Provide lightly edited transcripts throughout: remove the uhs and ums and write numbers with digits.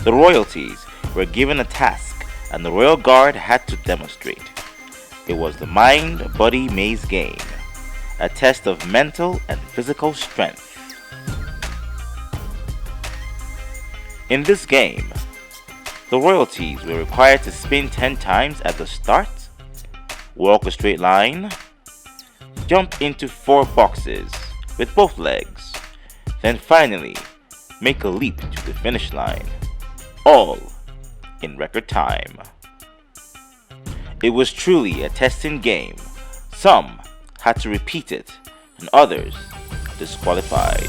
The royalties were given a task and the royal guard had to demonstrate. It was the mind body maze game, a test of mental and physical strength. In this game, the royalties were required to spin 10 times at the start, walk a straight line, jump into 4 boxes with both legs, then finally make a leap to the finish line, all in record time. It was truly a testing game. Some had to repeat it and others disqualified.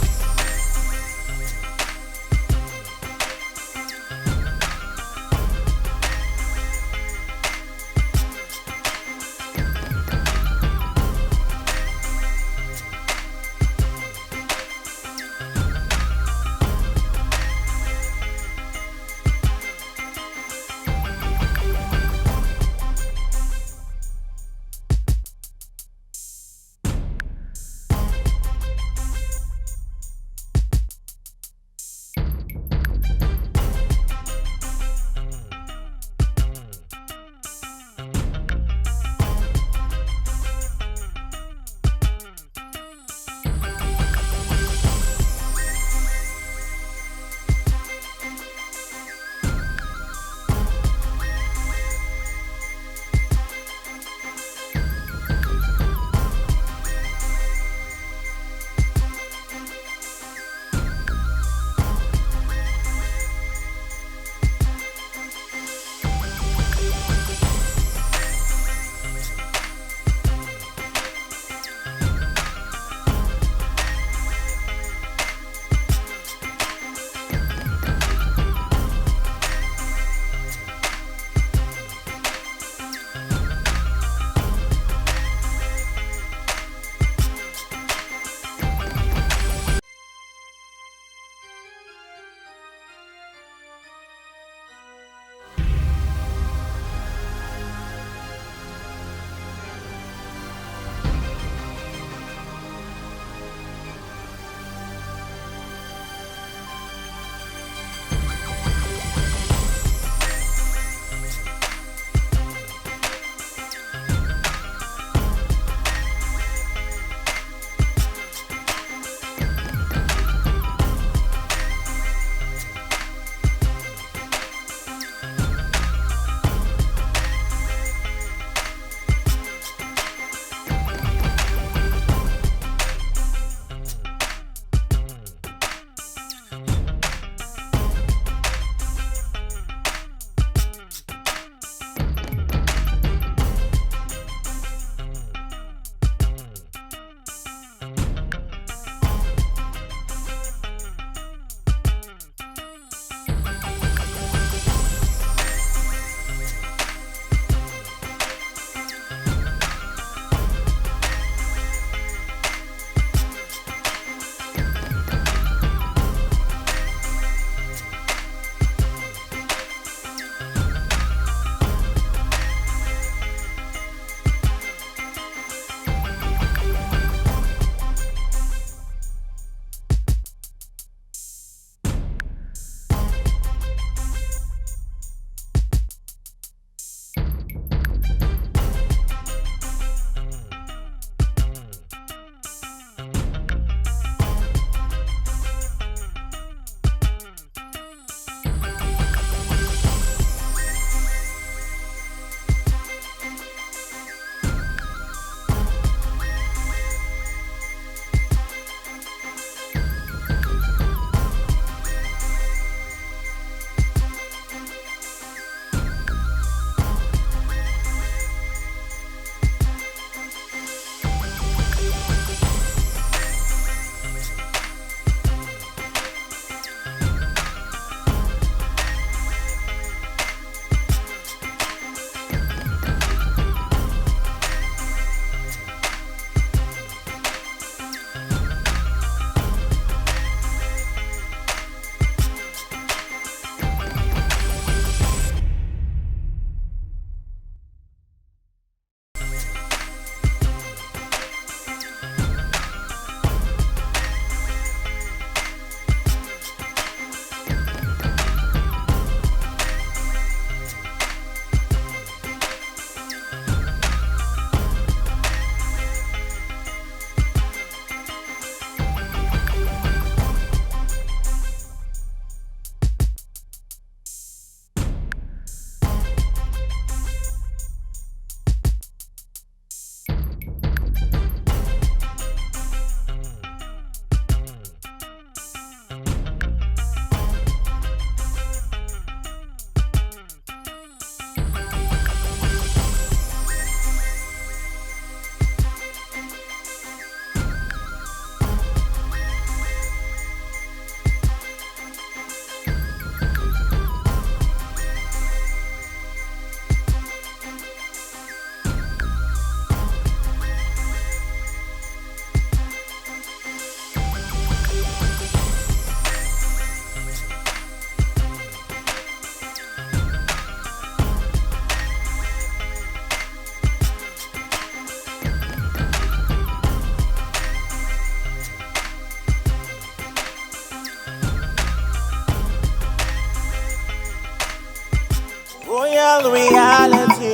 reality.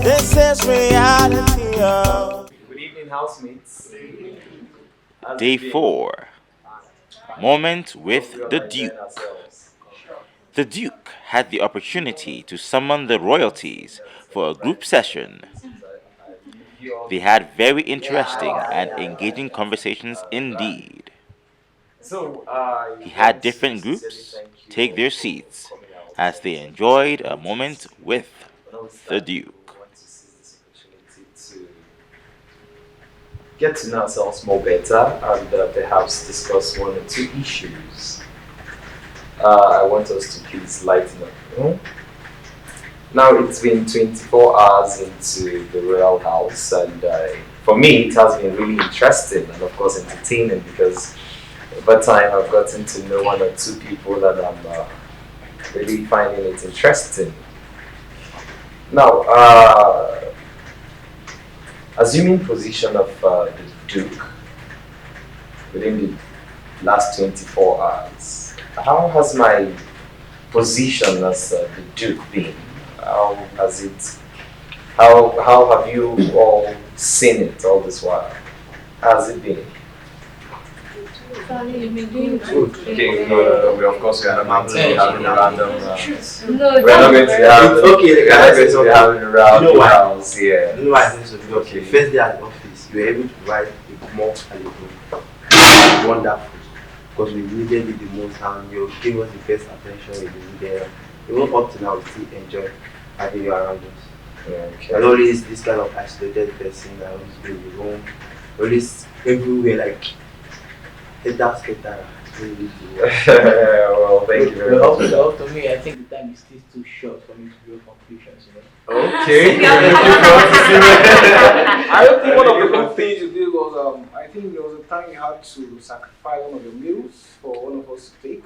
This is reality. Good evening, housemates. Day 4. Moment with the Duke. The Duke had the opportunity to summon the royalties for a group session. They had very interesting and engaging conversations indeed. He had different groups take their seats as they enjoyed a moment with the Duke. Get to know ourselves more better and perhaps discuss one or two issues. I want us to please lighten up. Now it's been 24 hours into the royal house, and for me it has been really interesting and of course entertaining, because over time I've gotten to know one or two people that I'm really finding it interesting. Now, assuming position of the Duke within the last 24 hours, how has my position as the Duke been? How has it? How have you all seen it all this while? How has it been? Good. Okay, we of course we are not going to be having a random. No, We're not going to be having. okay. We're not going to be having a random You know why? house here. You know why I think so? Because Okay. the first day at the office, you were able to write a mock and a book. Wonderful. Because we needed it the most and you gave us the best attention we needed. Even up to now, we still enjoy having you around us. Okay. And always this kind of isolated person that always be in the room, always everywhere like that's better. Well, thank you very Well, much. up to me, I think the time is still too short for me to draw conclusions. Okay. I don't think one of the good things you did was I think there was a time you had to sacrifice one of your meals for one of us to take,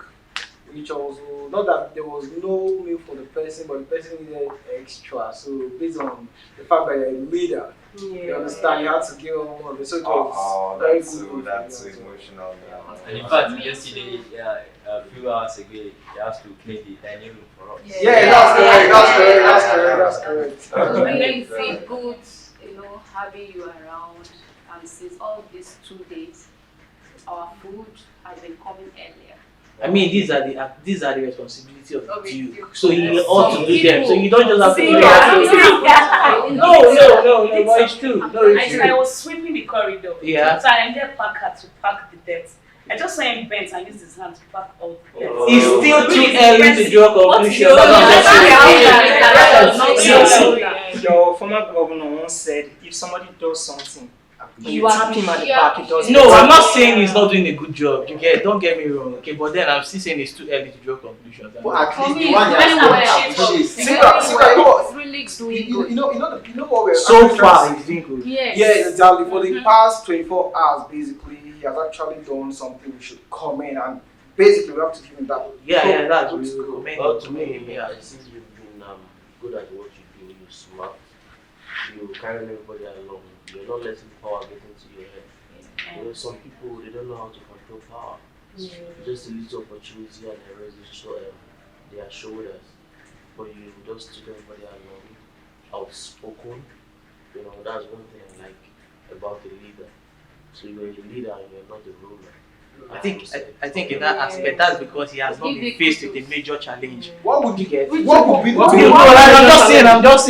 which also not that there was no meal for the person, but the person needed extra. So based on the fact that you're a leader, you understand you had to give one of the so it was very good. That's so emotional. And in fact, yesterday, a few hours ago, he has to clean the dining room for us. Yeah, that's correct. So when you feel good, having you around, and since all these 2 days, our food has been coming earlier. I mean, these are the responsibility of the Okay. Duke. So he ought to do them. So people- you don't just have to do See, them. No, but it's true. No, it's I true. was sweeping the corridor. Yeah. So I ended Packer to pack the dirt. I just saw him bent and used his hand to pack all the dirt. It's still too early to draw conclusions. What's That's what I'm your- saying. Your former governor once said, if somebody does something, you tap him at the back, he does No, better. I'm not saying he's not doing a good job. Don't get me wrong. Okay, but then I'm still saying it's too early to draw conclusions. But at For least me, the one when I you was have to appreciate. Sika, it's really doing good. You know what we're So actually far, trying to it's doing good. Yes. Yeah, exactly. For the past 24 hours, basically, he has actually done something we should commend, and basically, we have to give him that. Yeah, that's good really score. commending Well, to to me. me, Yeah. I see you've been good at what you do. You're smart. You carry everybody along. You're not letting power get into your head. Some people, they don't know how to control power. Just a little opportunity and they raise their shoulders. But you just took everybody along, outspoken. That's one thing I like about the leader. So you're a leader and you're not a ruler. I think in that aspect, that's because he has not been faced with a major challenge. What would you get? Okay, What would be no, I'm just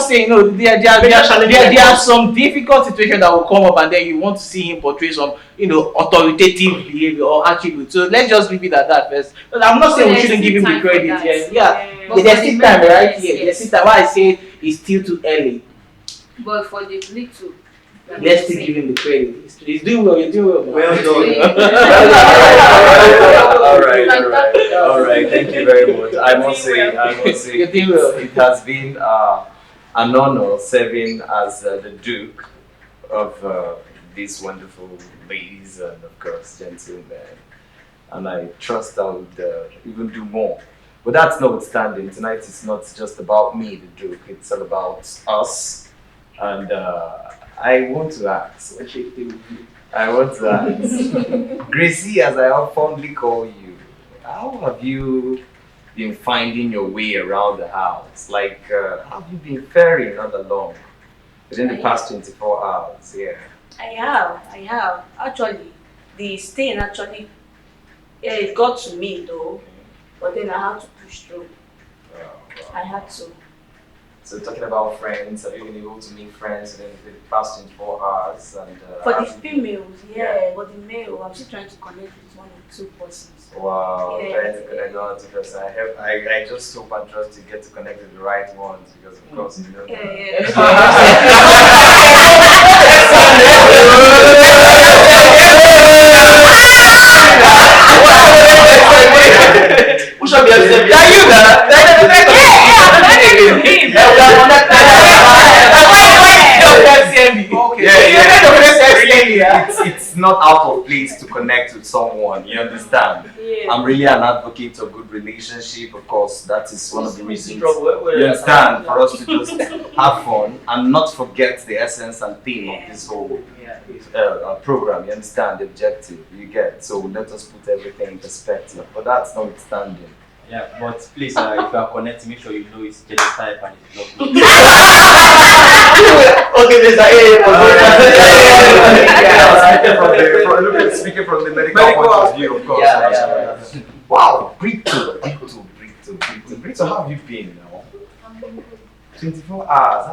saying. No, there are some difficult situations that will come up, and then you want to see him portray some, authoritative behavior or attribute. So let's just leave it at that first. But I'm not saying we shouldn't give him the credit. Yeah. There's still time, right? Yeah, there's still time. Why I say it's still too early. But for the little, Let's still give him the credit. He's doing well. You're doing well. Man. Well done. All right. Thank you very much. I must say, You're doing well. it has been an honor serving as the Duke of these wonderful ladies and of course gentlemen. And I trust I would even do more. But that's notwithstanding, tonight is not just about me, the Duke. It's all about us. And I want to ask, Gracie, as I fondly call you, how have you been finding your way around the house? Like, have you been faring all along within the past 24 hours? Yeah. I have. Actually, the stain actually, it got to me though, but then I had to push through. I had to. So talking about friends, have you been able to make friends within the past 24 hours? And, For the females, yeah, but the male, I'm still trying to connect with one or two persons. Wow, Yeah. trying to connect on to person. I just hope and trust to get to connect with the right ones because of course you know. Who should be accepted? Are you that? It's not out of place to connect with someone, you understand? Yeah. I'm really an advocate of good relationship, of course, that is one of the reasons, you understand, for us to just have fun and not forget the essence and theme of this whole program, you understand, the objective, you get, so let us put everything in perspective, but that's notwithstanding. Yeah, but please, if you are connecting, make sure you know it's jealous type and it's not good. Okay, there's Speaking from the medical point of view, of course. Wow, Brito, how have you been now? 24 hours,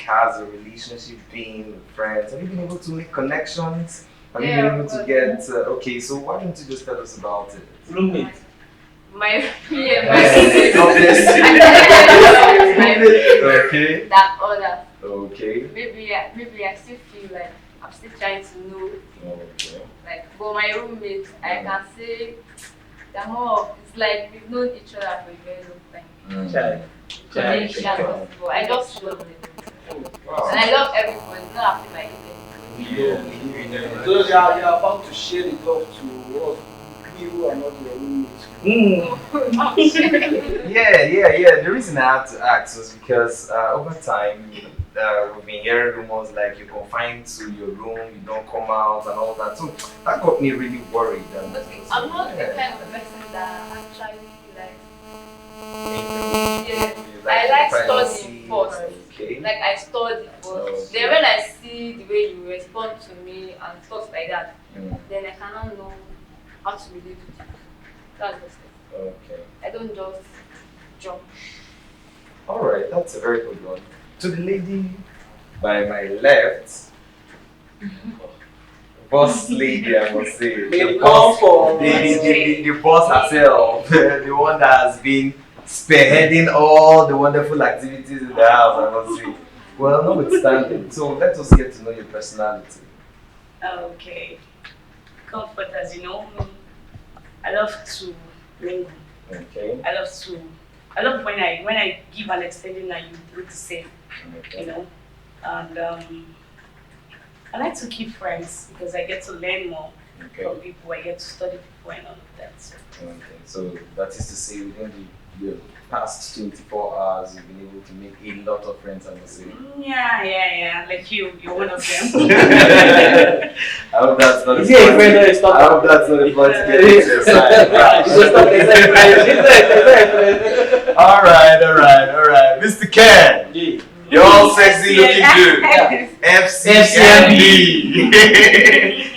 how's the relationship been with friends? Have you been able to make connections? Have you been able to get, okay, so why don't you just tell us about it? Roommate. My Okay. that other. Okay. Maybe I still feel like I'm still trying to know. Okay. Like for my roommates, I can say they're more. It's like we've known each other for a very long time. I just love them. Wow. And I love everyone. It's not after my So you're about to share the love to us. You are not your roommates. Yeah. The reason I had to ask was because over time we've been hearing rumors like you're confined to your room, you don't come out and all that. So that got me really worried. And I'm not the kind of person that actually I like studying first. Okay. Like I study first. Okay. Then when I see the way you respond to me and stuff like that, then I cannot know how to relate with you. That's the thing. Okay. I don't just jump. Alright, that's a very good one. To the lady by my left, boss lady, I must say. The boss herself, the one that has been spearheading all the wonderful activities in the house, I must say. Well, notwithstanding, so let us get to know your personality. Okay. Comfort, as you know me, I love to mingle. Okay. I love when I give an extending and you do the same. Okay. You know, and I like to keep friends because I get to learn more from people. I get to study people and all of that. So. Okay, so that is to say, within the past 24 hours, you've been able to make a lot of friends, I must say. Yeah. Like you're one of them. I hope that's not a point. I hope that's not a point to get into your side. All right. Mr. Ken, you're all sexy looking good. FCMD.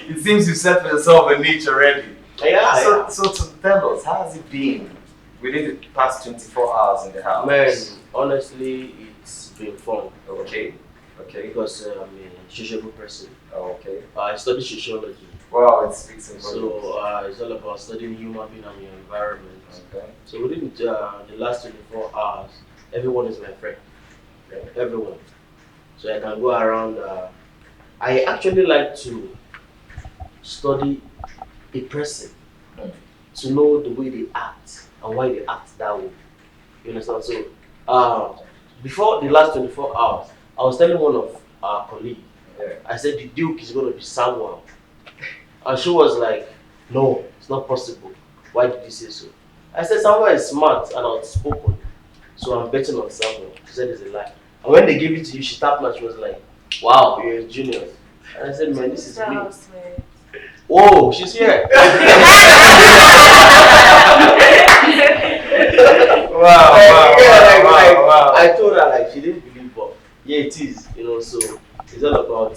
It seems you've set for yourself a niche already. So tell us, how has it been within the past 24 hours in the house? Man, honestly, it's been fun. Okay. Because I'm a sociable person. Okay. I study sociology. Wow, it speaks in So it's all about studying human being and your environment. Okay. So within the last 24 hours, everyone is my friend. Okay. Everyone. So I can go around. I actually like to study a person to know the way they act and why they act that way. You understand? So before the last 24 hours, I was telling one of our colleagues, I said the Duke is going to be Samuel. And she was like, no, it's not possible. Why did you say so? I said Samuel is smart and outspoken. So I'm betting on Samuel. She said it's a lie. And when they gave it to you, she tapped and she was like, wow, you're a genius. And I said, man, this is me. Whoa, she's here. Wow. I told her like she didn't believe, but yeah, it is. So it's all about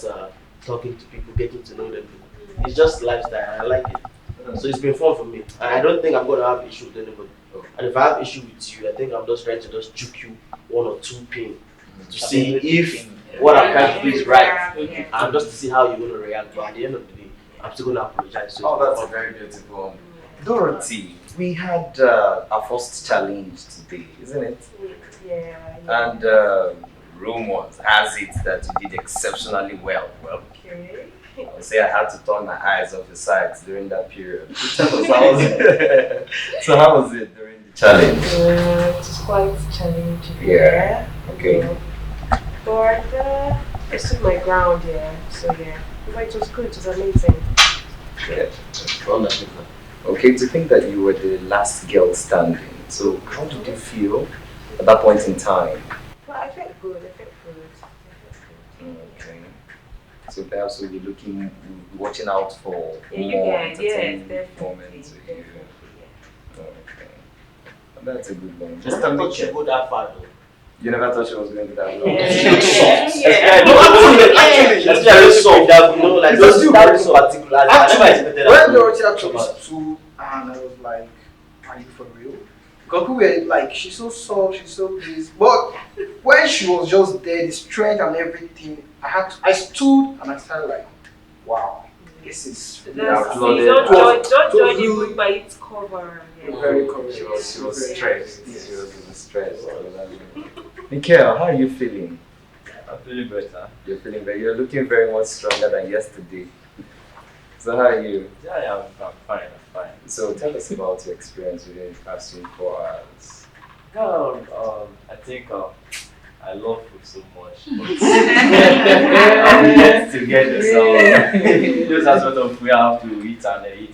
talking to people, getting to know them. It's just lifestyle. I like it. So it's been fun for me. And I don't think I'm gonna have issue with anybody. And if I have issue with you, I think I'm just trying to just juke you 1 or 2 pin to see if what I'm trying to do is right, and just to see how you're gonna react. But at the end of the day, I'm still gonna apologize. So that's a very beautiful one. Dorothy, we had our first challenge today, isn't it? Yeah. And rumors has it that you did exceptionally well. Okay. I would say I had to turn my eyes off the sides during that period. Tell us how was it? So how was it during the challenge? It was quite challenging. Yeah. Okay. But I stood my ground, yeah. So yeah, but it was good. It was amazing. Yeah. Okay, to think that you were the last girl standing. So how did you feel at that point in time? Well, I felt good. Okay. So perhaps we'll be watching out for more entertaining moments with you. Okay. That's a good one. Just to make you go that far though. You never thought she was going to that low? When Dorothy actually stood and I was like, are you for real? Because people were like, she's so soft, she's so this. But when she was just there, the strength and everything, I stood and I started like, wow, this is don't judge a book by its cover. Very cool. She was stressed. She was stressed. Mikhail, how are you feeling? I'm feeling better. You're feeling better. You're looking very much stronger than yesterday. So how are you? Yeah, I'm fine. So tell us about your experience within the past 24 hours. I think I love food so much. I'm yet to get this. Those are sort of we have to eat and eat.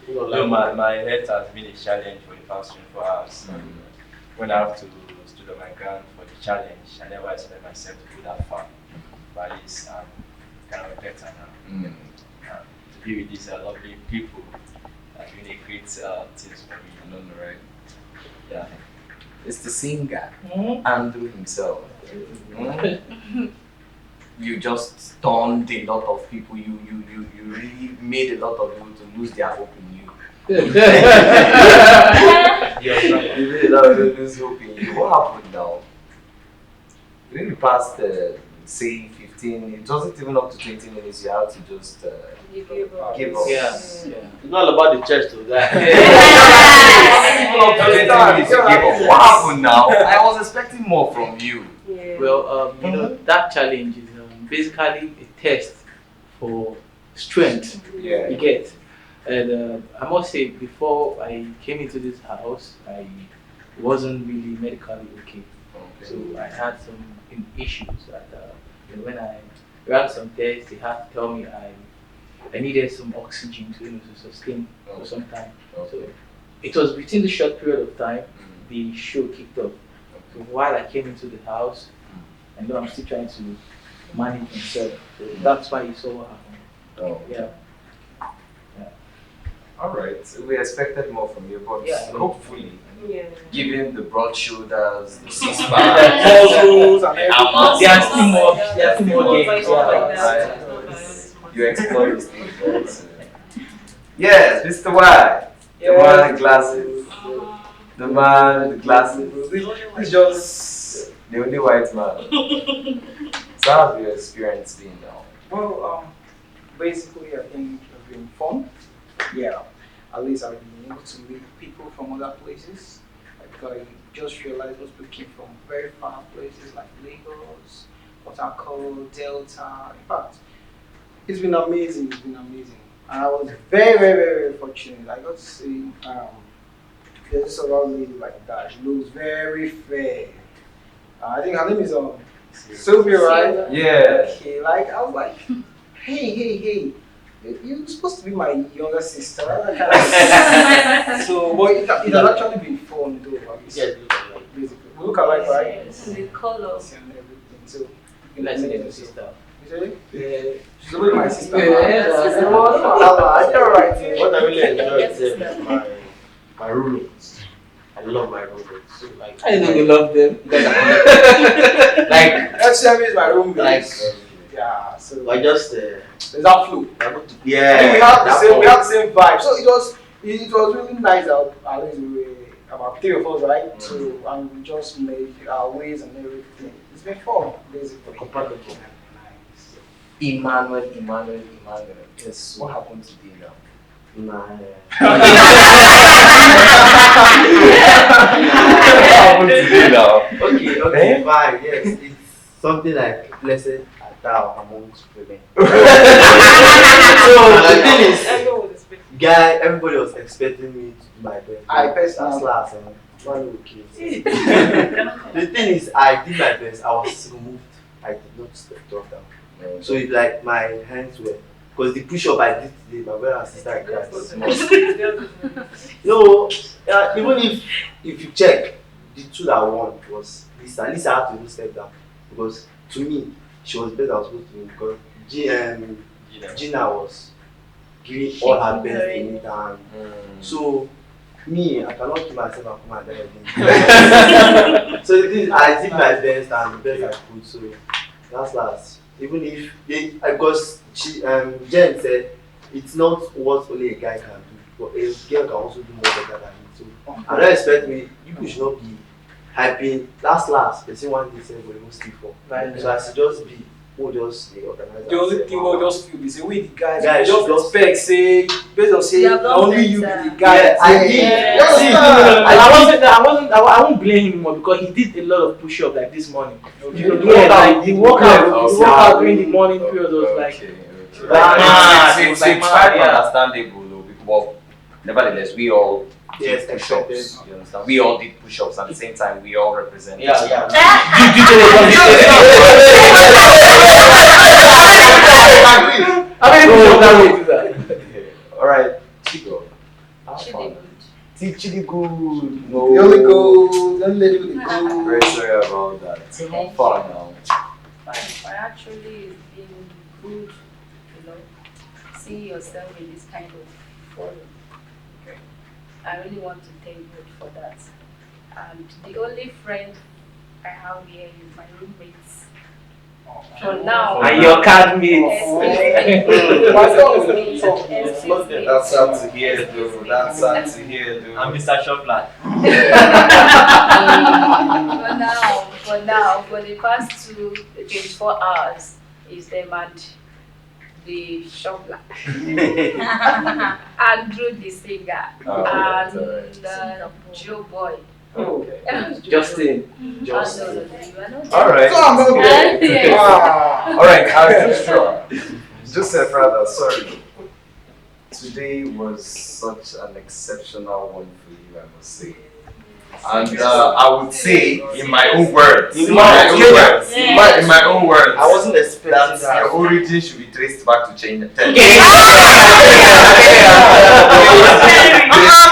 So my health has been a challenge for the past 24 hours. When I have to stood on my ground for the challenge, I never expect myself to go that far. But it's kind of better now. To be with these lovely people has been a great thing for me. I don't know, right? Yeah. It's the singer, Andrew himself. You just stunned a lot of people. You really made a lot of people to lose their hope in you. You made a lot of people lose hope in you. What happened now? Within the past, say 15, it wasn't even up to 20 minutes. You had to just give up. Yeah. It's not about the church to that. What happened now? I was expecting more from you. Yeah. Well, that challenge is basically a test for strength. Yeah. You get. And I must say, before I came into this house, I wasn't really medically okay. So I had some issues that when I ran some tests, they had to tell me I needed some oxygen to sustain for some time. So it was within the short period of time the show kicked off. So while I came into the house, I know I'm still trying to manage myself. So that's why you saw what happened. Yeah. Alright, so we expected more from you, but hopefully, given the broad shoulders, the six-pack, muscles, and there are still more games. You explore these things, right? Yes, Mr. White, the man with the glasses. The man with the glasses. He's just the only white man. So how have your experience been now? Well, basically I think it's been fun. Yeah, at least I've been able to meet people from other places. Like I just realized most people came from very far places like Lagos, Port Harcourt, Delta. In fact, it's been amazing. And I was very, very, very fortunate. I got to see there's this other lady like that. She looks very fair. I think her name is Sylvia, right? Yeah. Okay, like I was like, hey. You're supposed to be my younger sister. So, but it has actually been fun though. Yeah, basically. We look alike, right? The colors and everything. So, you like your sister? You say? Yeah. She's always my sister. I know, right? What I really enjoyed is my roommates. I love my roommates. So like, I know you love them. like FCM is my roommate. Like, yeah, so I just there's that flow. yeah. I think we have the same vibe. So it was really nice that at least we were about 3 of us, right? So and we just made our ways and everything. It's been fun, basically. Compatible. Emmanuel. Yes. What happened today now? Nah. Okay, fine. Yes, it's something like blessed thou amongst women. So the thing is, guy, everybody was expecting me to do my best. I personally. That's last and one okay. The thing is, I did my best. I was removed. I did not step down. So it's like my hands were, because the push-up I did today, my brother and sister cried. No, even if you check, the two that won was Lisa. Lisa had to even step down because to me she was better than I was supposed to be because Gina was giving all her best in it and so me I cannot keep myself and come and die again. So the thing is, I did my best and the best I could, so that's last. Even if because Jen said it's not what only a guy can do, but a girl can also do more better than me. So I don't expect me, you should not be hyping last. Person one day said we won't sleep for. So I should just be organize. The only thing we'll just feel is we the guys just expect say based on say only you be the guy. Yeah, I did. I won't blame him more because he did a lot of push-up like this morning. Okay. The workout during the morning period was like It's understandable though, but nevertheless, we all did push-ups. You understand? We all did push-ups at the same time. We all represent. All right, Chico. Chidi good. No. The only good, the only lady with the good. Very sorry about that. How far now? Fine. Actually, it's been good, see yourself in this kind of forum. I really want to thank God for that. And the only friend I have here is my roommates. For now. And your card mates. That's sad to hear, though. That's sad to hear, though. I'm Mr. Shopland. For now, for the past 24 hours, is them and the shopper, Andrew the singer, and Joe Boy. Okay. Justin. All right. All right, Joseph rather, sorry. Today was such an exceptional one for you, I must say. And I would say, in my own words, I wasn't expecting that that. your origin should be traced back to Kenya. Traced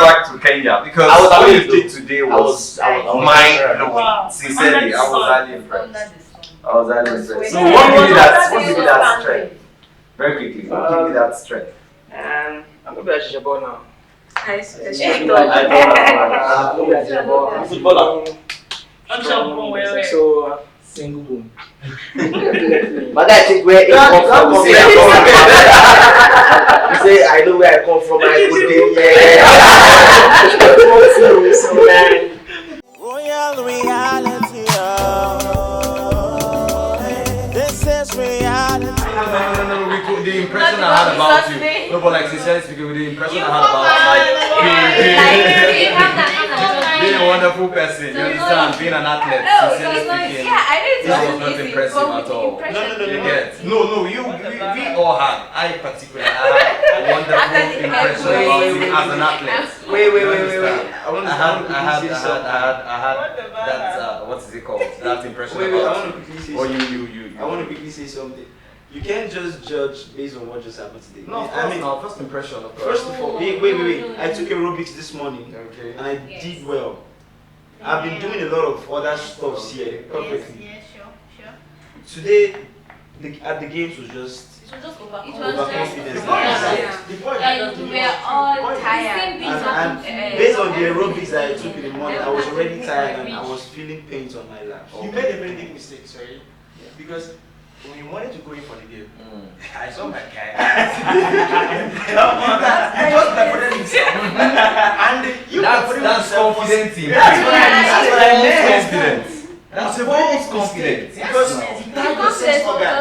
back to Kenya because what you did today was mind-blowing. Sincerely, I was highly impressed. So what give you that strength? Very quickly, what give you that strength? I'm going to be a Shabo now. So single boom. But I think where it comes from. You say I know where I come from. I go Royal reality. This is reality. No, the impression I had about you. No, but like sincerely speaking, with the impression I had about you. Being a wonderful person, you understand? Being an athlete, sincerely speaking. That was not impressive at all. No, we all had. I particularly had a wonderful impression about you as an athlete. Wait. I had that. What is it called? That impression about you. Or you. I want to quickly say something. You can't just judge based on what just happened today. No, first impression, of course. First of all, wait. I took aerobics this morning and I did well. I've been doing a lot of other stuff here perfectly. Yeah, sure. Today, at the games was just was just overcome. It was Overconfidence. just, The point is, we were all tired. and based on the aerobics that I took in the morning, I was already tired and I was feeling pains on my lap. You made a very big mistake, sorry. Because when you wanted to go in for the game, I saw my guy. And you that's confidence. That's what I meant. That's a false confidence. Because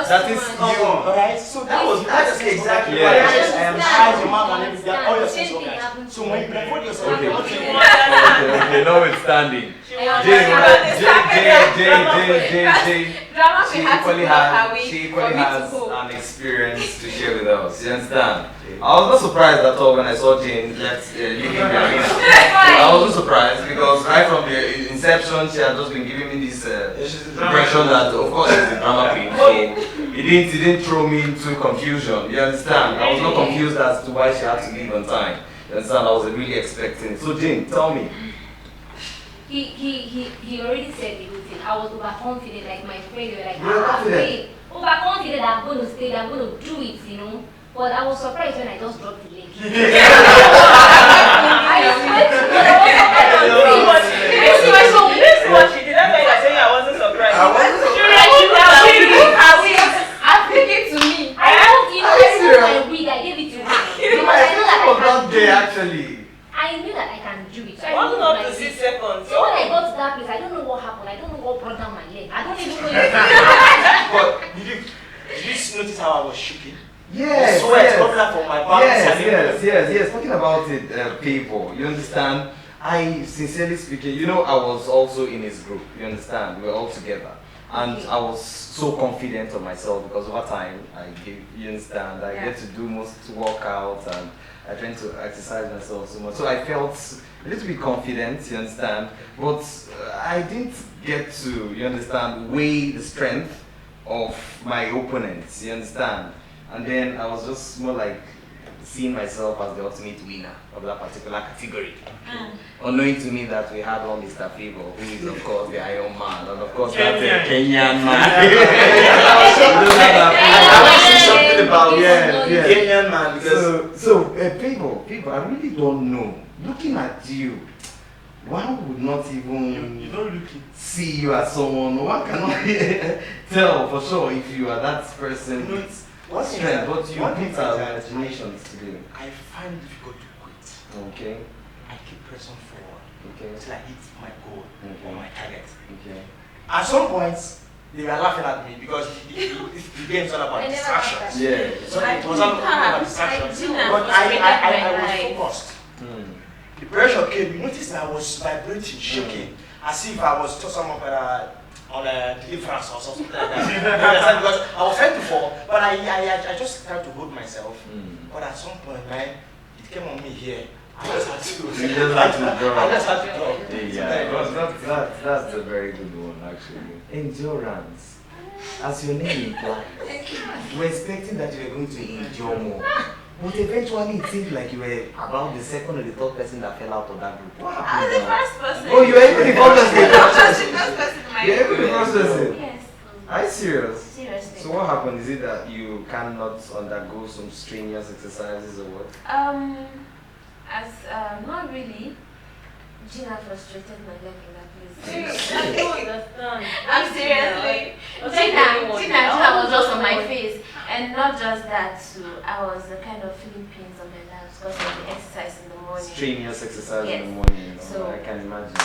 that is you. Alright, so that's exactly Yeah. what I am trying to mark and everything. All your sense organs. So when you record yourself, Okay, notwithstanding. She equally has an experience to share with us. You understand? I was not surprised at all when I saw Jane leaving the arena. I wasn't surprised because right from the inception, she had just been giving me this impression that, of course, she's a drama queen. So it didn't throw me into confusion. You understand? I was not confused as to why she had to leave on time. You understand? I was really expecting it. So Jane, tell me. He already said the whole thing. I was overconfident, like my friend, they were like, You were confident? overconfident that I'm going to stay, I'm going to do it, you know. But I was surprised when I just dropped the leg. I swear to God, I was surprised. This is what she did. That's why you're saying I wasn't surprised. I think it to me. I took my wig, I gave it to her. I knew that I can do it. So I Wasn't moved up my to wig. 6 seconds. So when I got to that place, I don't know what happened. I don't know what brought down my leg. I don't even know. But did you notice how I was shaking? Yes, Sweat coming out from my back. yes. Talking about it, people, you understand? I sincerely speaking, you know, I was also in his group. You understand? We were all together, and I was so confident of myself because over time, you understand? I get to do most workouts and I try to exercise myself so much. So I felt a little bit confident. You understand? But I didn't get to, you understand, weigh the strength of my opponents. You understand? And then I was just more like seeing myself as the ultimate winner of that particular category. Unknowing to me that we had one Mr. Favor, who is of course the Iron Man, and of course that's a Kenyan man. Something about Kenyan man. So Favor, I really don't know. Looking at you, one would not even see you as someone. One cannot tell for sure if you are that person. What's strength? But you beat our imaginations today. I find it difficult to quit. Okay. I keep pressing forward. Okay. Till I hit my goal or my target. Okay. At some points, they were laughing at me because the game is all about distractions. Yeah. So it was all about distractions. But I was focused. The pressure came. You noticed I was vibrating, shaking, as if I was just some of on a deliverance or something like that. Because I was trying to fall, but I just tried to hold myself. But at some point, man, it came on me here. I just had to. Yeah, that's a very good one actually. Endurance. As your name implies, we're expecting that you were going to endure more. But eventually it seemed like you were about the second or the third person that fell out of that group. What happened? I was the first person. Oh, you were even the first person. You You're even the first person. Yes. Are you serious? Seriously. So what happened? Is it that you cannot undergo some strenuous exercises or what? Not really. Gina frustrated my leg in that place. I don't understand. I'm seriously. Gina was just on my face. And not just that too, I was kind of feeling pains on my legs because of the exercise in the morning. Strenuous exercise Yes. in the morning, you know, So I can imagine. I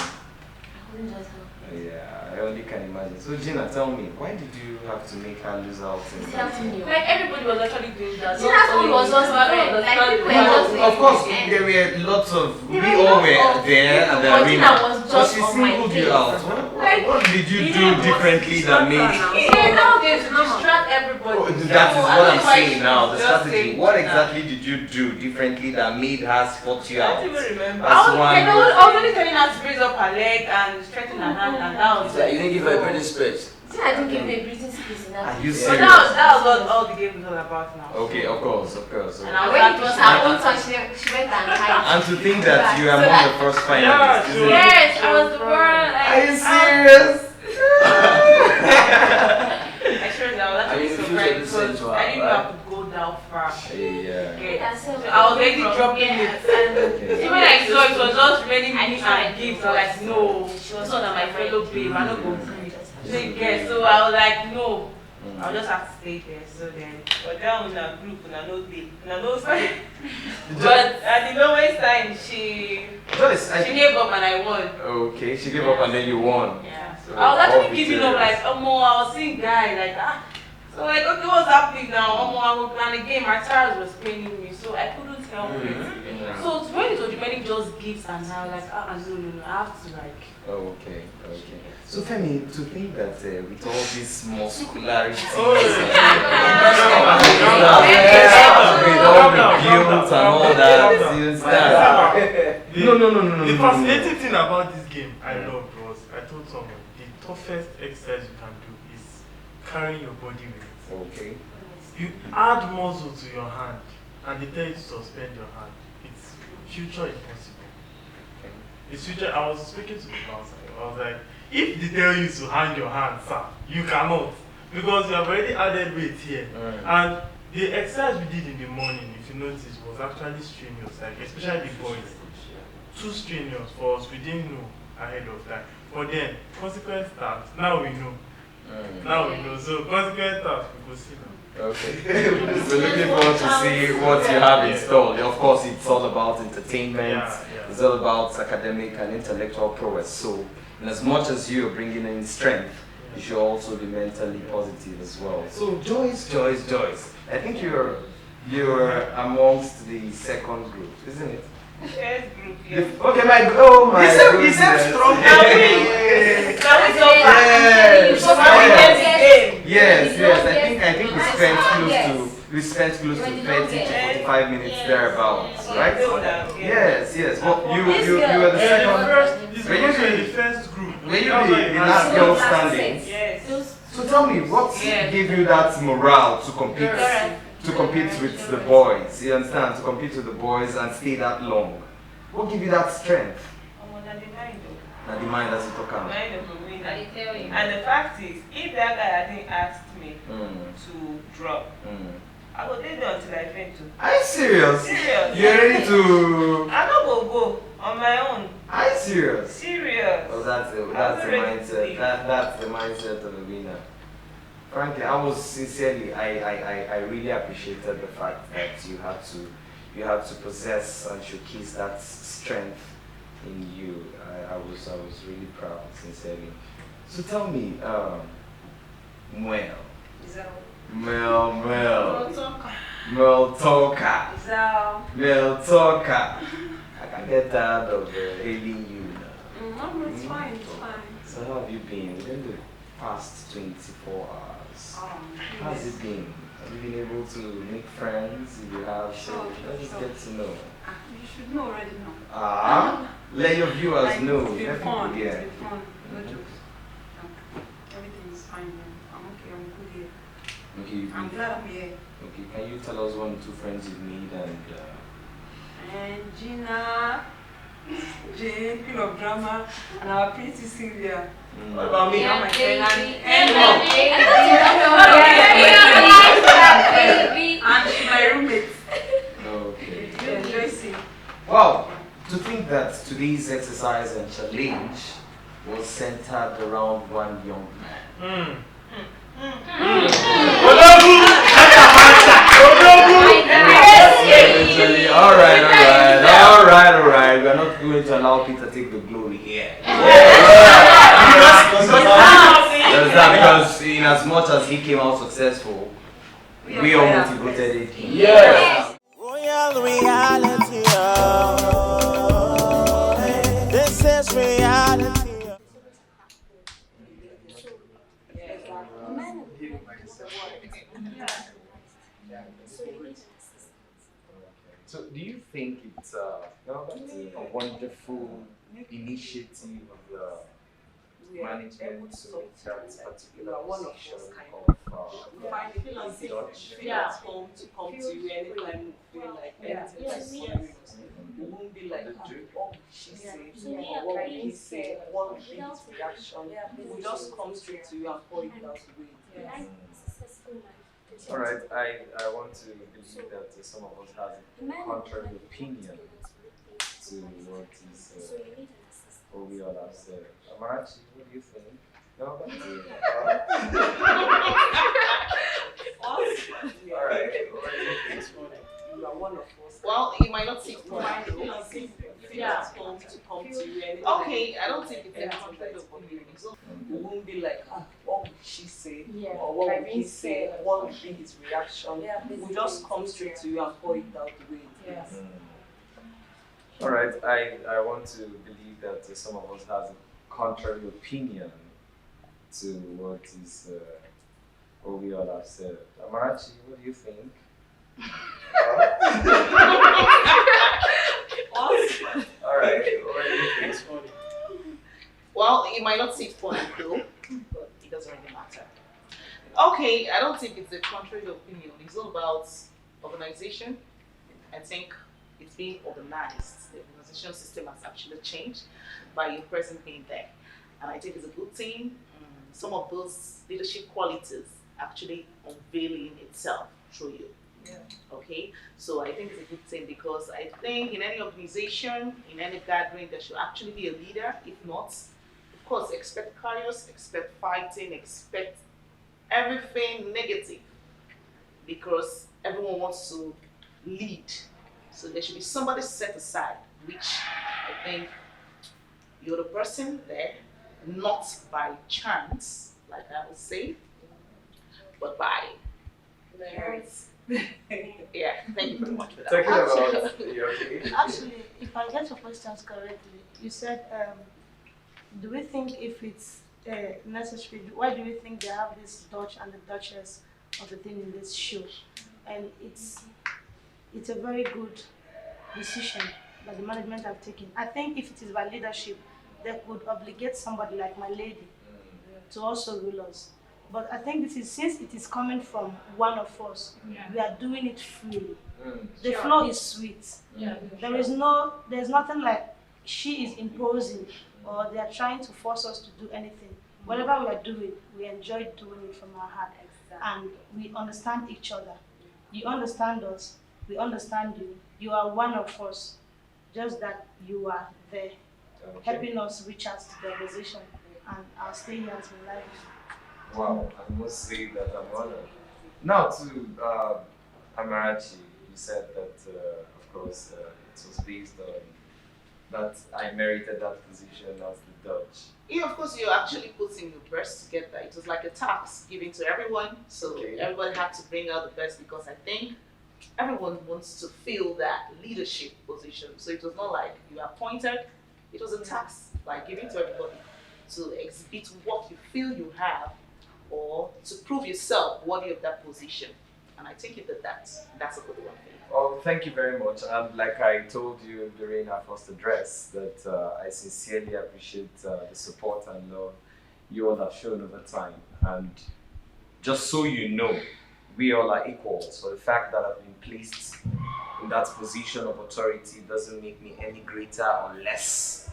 couldn't just help it. Yeah, I only can imagine. So Gina, tell me, why did you have to make her lose out? Like everybody was actually doing that. Gina's own was just different. Like people were just Of course, there were lots of, we all were there at the arena. But she singled you out. What did you do differently that made? Yeah, nowadays to distract everybody. That is what I'm saying now, the strategy. What exactly did you do differently that made her spot you out? I don't even remember. That's I one. was only telling her to raise up her leg and straighten her hand, and that was it. You didn't give her a breathing space. I didn't give me a breathing space in that. Are you So serious? that was what all the game was all about now. Okay, of course. And when it was her own turn, she went and cried. And to think that you are among the first finalists, isn't it? Yes, I was the one. Are you serious? I sure that I was actually surprised because I didn't know I could go I was already dropping it. And even I saw it was just remaining me and gifts. I was like, no, she was not my fellow babe. I'm not going to take care. So I was like, no. I'll just have to stay there. So then, but down in a group, and I know they, and I know stay. But at the lowest time, she gave up and I won. Okay, she gave up and then you won. Yeah. So I was actually giving up like, I was seeing guys like So like, okay, what's happening now? I will plan again. My child was paining me, so I couldn't help it. So when it was remaining just gifts and I was like, no, I have to like. Oh, okay. So Femi, to think that with all this muscularity, with all the guilt and all that, you understand? No. The fascinating thing about this game I loved was, I told someone, the toughest exercise you can do is carrying your body weight. Okay. You add muscle to your hand and they tell you to suspend your hand. It's future impossible. It's future. I was speaking to the bouncer. I was like, if they tell you to hang your hand, sir, you cannot. Because you have already added weight here. And the exercise we did in the morning, if you notice, was actually strenuous, like especially the boys. Too strenuous for us. We didn't know ahead of time. But then, consequence starts. Now we know. Now we know. So consequence starts, we go see now. Okay. We're looking forward to see what you have installed. Of course, it's all about entertainment. It's all about academic and intellectual prowess. So, in as much as you're bringing in strength, you should also be mentally positive as well. So, Joyce. I think you're amongst the second group, isn't it? First group, Okay, my goodness. He said strong. Yes. I think we spent close to 30 to 45 minutes thereabouts, right? Yes. But you were the second. Were you the first group? Were you the last girl standing? Yes. So tell me, what gave you that morale to compete with the boys? You understand? To compete with the boys and stay that long. What gave you that strength? Now the mind as you talk about. And the fact is, if that guy hadn't asked me to drop, I would take it until I faint too. Are you serious? Serious. You're ready to... I'm not going to go on my own. Are you serious? Serious. Oh, that's the mindset. That's the mindset of a winner. Frankly, I was sincerely, I really appreciated the fact that you had to possess and showcase that strength in you. I was really proud, sincerely. So tell me, Mel Talker. I can get tired of hailing you now. It's fine. So how have you been within the past 24 hours? How's it been? Have you been able to make friends? If you have, let's get to know. You should know already now. Let your viewers know. It's been fun. Yeah. It's been fun. No jokes. Everything is fine. I'm okay. I'm good here. Okay. I'm glad I'm here. Okay. Can you tell us one or two friends you've made and Gina, Jane, Queen of Drama, and our pretty Sylvia. What about me? My friend and she's my roommate. Okay. Joyce. Wow. To think that today's exercise and challenge was centered around one young man. Alright. We are not going to allow Peter to take the glory here. Because in as much as he came out successful, we all motivated him. Yes. Royal reality. This is reality. So do you think it's a wonderful initiative of the management to make that particular position of judge? Yeah, home to come to you anytime you feel like anything is serious. You won't be like, what would she say? Or what would he say? What would be his reaction? We'll just come straight to you and pour it out away. All right, I want to believe that some of us have a contrary opinion to what is what we all have said. Amarachi, what do you think? No, that's it. All right. You are one of us. Well, you might not take point. Yeah. To come to you. Okay, I don't think it's a conflict of opinion. So we won't be like, what would she say? Yeah. Or what Like would he say? What would be his reaction? Yeah, We just come straight to you and pour it out the way it Yeah. is. All right, I want to believe that some of us has a contrary opinion to what is what we all have said. Amarachi, what do you think? All right, what do you think? well, you might not take point though, but it doesn't really matter. Okay, I don't think it's a contrary opinion. It's all about organization. I think it's being organized. The organization system has actually changed by your present being there. And I think it's a good thing. Some of those leadership qualities actually unveiling itself through you. Yeah. Okay, so I think it's a good thing because I think in any organization, in any gathering, there should actually be a leader. If not, of course, expect chaos, expect fighting, expect everything negative because everyone wants to lead. So there should be somebody set aside, which I think you're the person there, not by chance, like I would say, but by merit. Yeah, thank you very much for that. Talking about your okay. Actually, if I get your questions correctly, you said, do we think if it's necessary, why do we think they have this Dutch and the Duchess of the thing in this show? And it's a very good decision that the management have taken. I think if it is by leadership, they could obligate somebody like my lady to also rule us. But I think this is, since it is coming from one of us, we are doing it freely. The flow is sweet. There's nothing like she is imposing or they are trying to force us to do anything. Whatever we are doing, we enjoy doing it from our heart. And we understand each other. You understand us, we understand you. You are one of us, just that you are there, helping us reach out to the organization. And I'll stay here until life. Wow, I must say that I'm honored. Now to Amarachi, you said that, of course, it was based on that I merited that position as the Dutch. Yeah, of course, you're actually putting your best together. It was like a task given to everyone, so everybody had to bring out the best because I think everyone wants to feel that leadership position. So it was not like you are appointed, it was a task like given to everybody to exhibit what you feel you have or to prove yourself worthy of that position. And I think you did that. That's a good one for you. Oh, thank you very much. And like I told you during our first address, that I sincerely appreciate the support and love you all have shown over time. And just so you know, we all are equals. So the fact that I've been placed in that position of authority doesn't make me any greater or less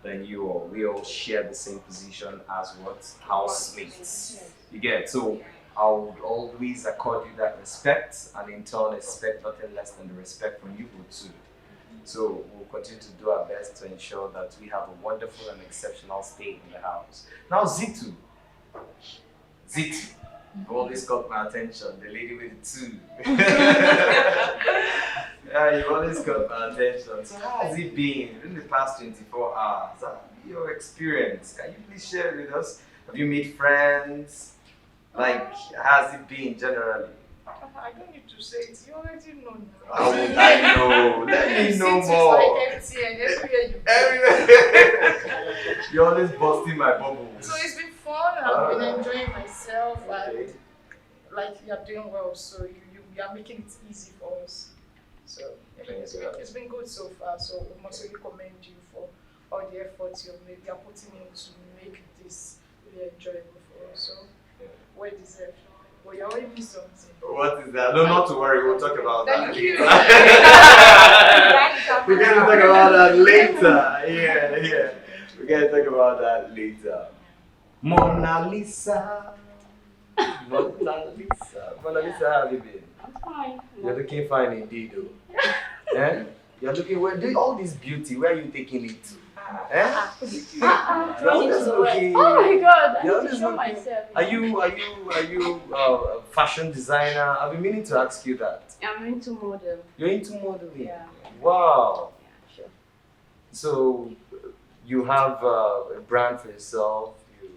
than you all. We all share the same position as what? Housemates. You get? So I would always accord you that respect and in turn expect nothing less than the respect from you both too. So we'll continue to do our best to ensure that we have a wonderful and exceptional stay in the house. Now Zitu. You always got my attention, the lady with the two. Yeah, you always got my attention. So how has it been in the past 24 hours? Your experience, can you please share it with us? Have you made friends? Like, how's it been generally? I don't need to say it. You already know now. How would I know? Let me know more. Like MTN, everywhere you Everywhere. You're always busting my bubbles. So it's been fun. I've been enjoying myself. And like you are doing well, so you are making it easy for us. So it's been good so far. So we must really commend you for all the efforts you are putting in to make this really enjoyable for us. So well deserved. Well, you already missed something. What is that? No, not to worry. We'll talk about that Thank you. later. We're going to talk about that later. Yeah. We're going to talk about that later. Mona Lisa. Mona Lisa. Mona Lisa, how have you been? I'm fine. You're looking fine indeed, though. Eh? You're looking well. All this beauty, where are you taking it to? Eh? You're always looking. Oh my God! I You're need to always show looking. myself. Are you a fashion designer? I've been meaning to ask you that. I'm into model. You're into modeling? Yeah. Wow. Yeah, sure. So you have a brand for yourself.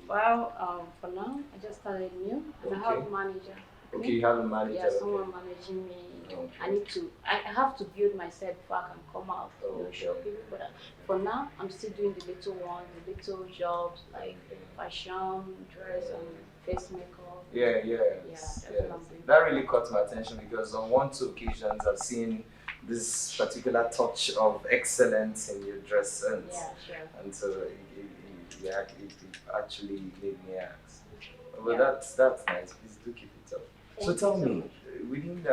Well, for now, I just started new, and I have a manager. Okay, you have a manager. Yeah, someone managing me. Okay. I have to build myself before I can come out, show people. But for now, I'm still doing the little ones, the little jobs like fashion, dress, and face makeup. Yeah. That's what I'm doing. That really caught my attention because on 1-2 occasions I've seen this particular touch of excellence in your dress sense. Yeah, sure. And so it actually made me ask. But Yeah. that's nice. Please do keep it up. So tell me, within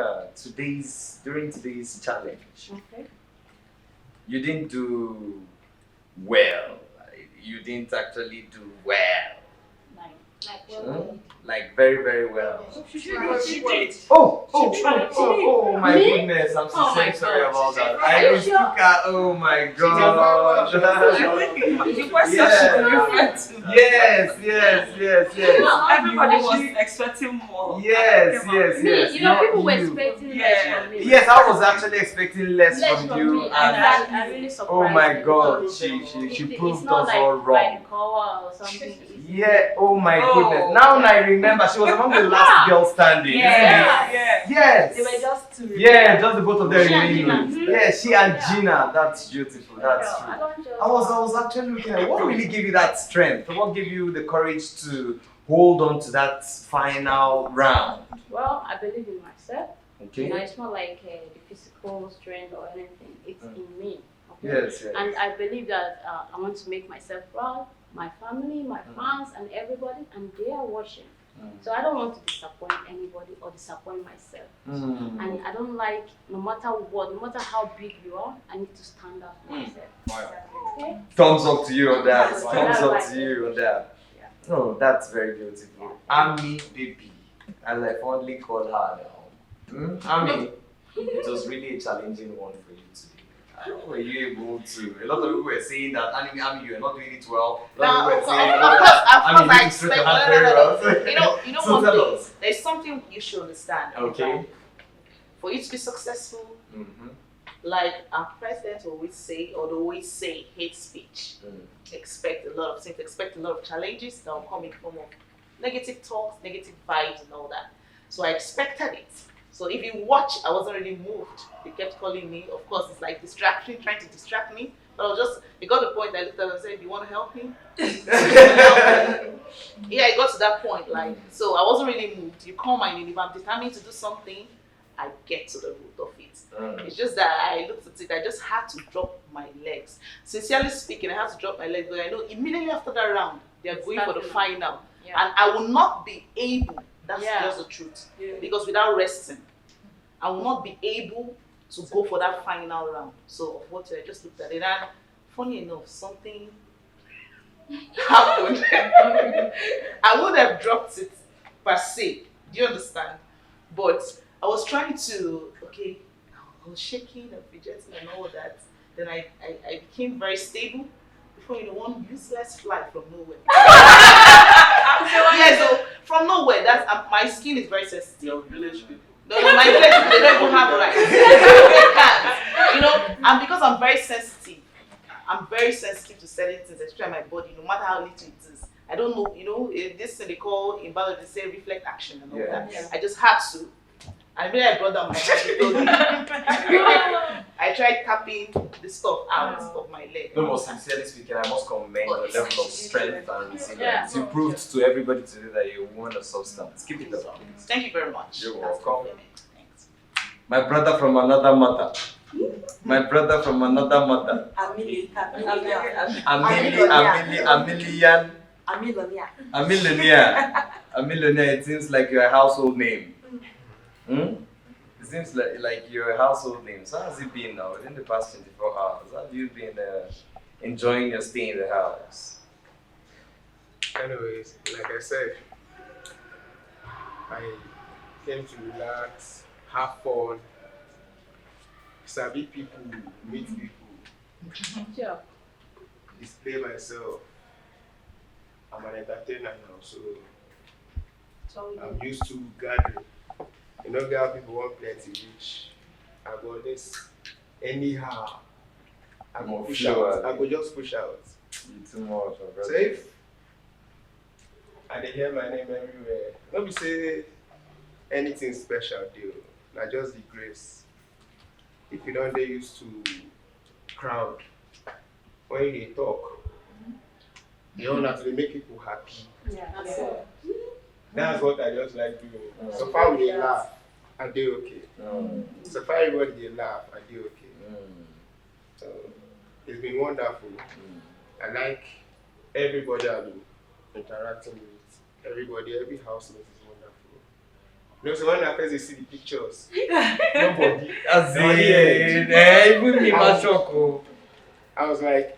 during today's challenge, Okay. you didn't do well. You didn't actually do well. Like very, very well. She did. Oh my Me? goodness, I'm so Oh my sorry God. about that. Are I you was sure? oh my god. Yes. Everybody was expecting more. Yes. Me, Not people were you. expecting less from me. Yes, I was actually expecting less Less from you. me, and I really surprised oh my me god, because she it's proved not us all like wrong. Kawa or something. Yeah, oh my goodness. Now I remember she was among the last girls standing. isn't it? Yes. They were just two. Yeah, just the both of them She and remaining. Gina. Yeah, she and Gina. That's beautiful. That's I true. don't just. I was actually looking at what really gave you that strength? What gave you the courage to hold on to that final round? Well, I believe in myself. Okay. It's not like the physical strength or anything. It's in me. Yes. And I believe that I want to make myself proud, my family, my fans, and everybody, and they are watching. So I don't want to disappoint anybody or disappoint myself. And I don't like, no matter what, no matter how big you are, I need to stand up for myself. Okay? Thumbs up to you on that. That's Thumbs up right. to you on that. No, that's very beautiful. Ami baby, as I fondly call her now. Ami, it was really a challenging one for you today. How were you able to? A lot of people were saying that Ami, you are not doing it well. A lot of people were saying, Of course, I expect. You know So one tell thing. us. There's something you should understand. Okay. For you to be successful, like our president always say, or they always say, hate speech. Expect a lot of things. Expect a lot of challenges that will come in form of negative talks, negative vibes, and all that. So I expected it. So if you watch, I wasn't really moved. They kept calling me. Of course, it's like distraction, trying to distract me. But I was just, it got to the point I looked at them and said, do you want to help me? Yeah, it got to that point. Like, so I wasn't really moved. You call my name. If I'm determined to do something, I get to the root of it. It's just that I looked at it, I just had to drop my legs. Sincerely speaking, I had to drop my legs, but I know immediately after that round, they are going for the final. And I will not be able, that's just the truth, because without resting, I will not be able to go for that final round. So of what I just looked at it, and funny enough, something happened. I would have dropped it per se, do you understand? But I was trying to, I was shaking and fidgeting and all that. Then I became very stable. Before you know, one useless fly from nowhere. So from nowhere, that's my skin is very sensitive. Your village people. No, my village people, they don't even have rights. They can't. You know, and because I'm very sensitive to certain things, especially my body, no matter how little it is. I don't know, you know, this thing they call in biology, they say reflex action and all that. Yeah. I just had to. And when I brought down my hand, they told me. I tried tapping the stuff out of my leg. No, more sincerely speaking, I must commend the level of strength and resilience. Yeah. You proved to everybody today that you're a woman of substance. Keep it up. Thank you very much. You're welcome. My brother from another mother. My brother from another mother. Amilonia, it seems like you're a household name. It seems like you're a household name. So how has it been now within the past 24 hours? How have you been enjoying your stay in the house? Anyways, like I said, I came to relax, have fun, sabi people, meet people, Sure. display myself. I'm an entertainer now, so I'm used to gathering. You know, girl, people want plenty rich. I go this anyhow. I go push out. I go just push out. You too much, So if I dey hear my name everywhere, no be say anything special deal. Na just the grace. If you don't dey used to crowd, when you dey talk, you don't have to make people happy. Yeah. That's what I just like doing. So far we dey laugh, I dey okay. So far everybody dey laugh, I dey okay. So it's been wonderful. I like everybody I've been interacting with. Everybody, every housemate is wonderful. You know, so when I first see the pictures, nobody. As in, even me, my shock. I was like,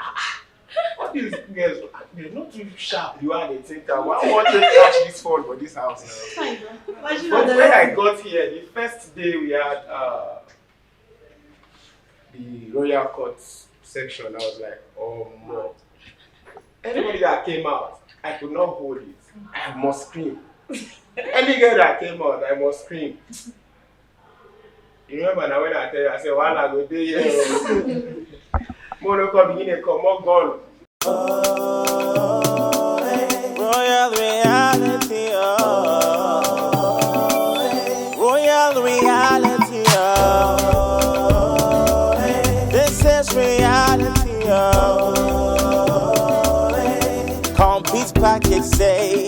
what these girls, they're not too sharp. You are the think I want to catch this phone for this house now. But when I got here, the first day we had the royal court section, I was like, oh no. Anybody that came out, I could not hold it. I must scream. Any girl that came out, I must scream. You remember now when I tell you, I said, while I go there, here, more come in and come more gone. Royal reality, royal reality, this is reality, Complete package say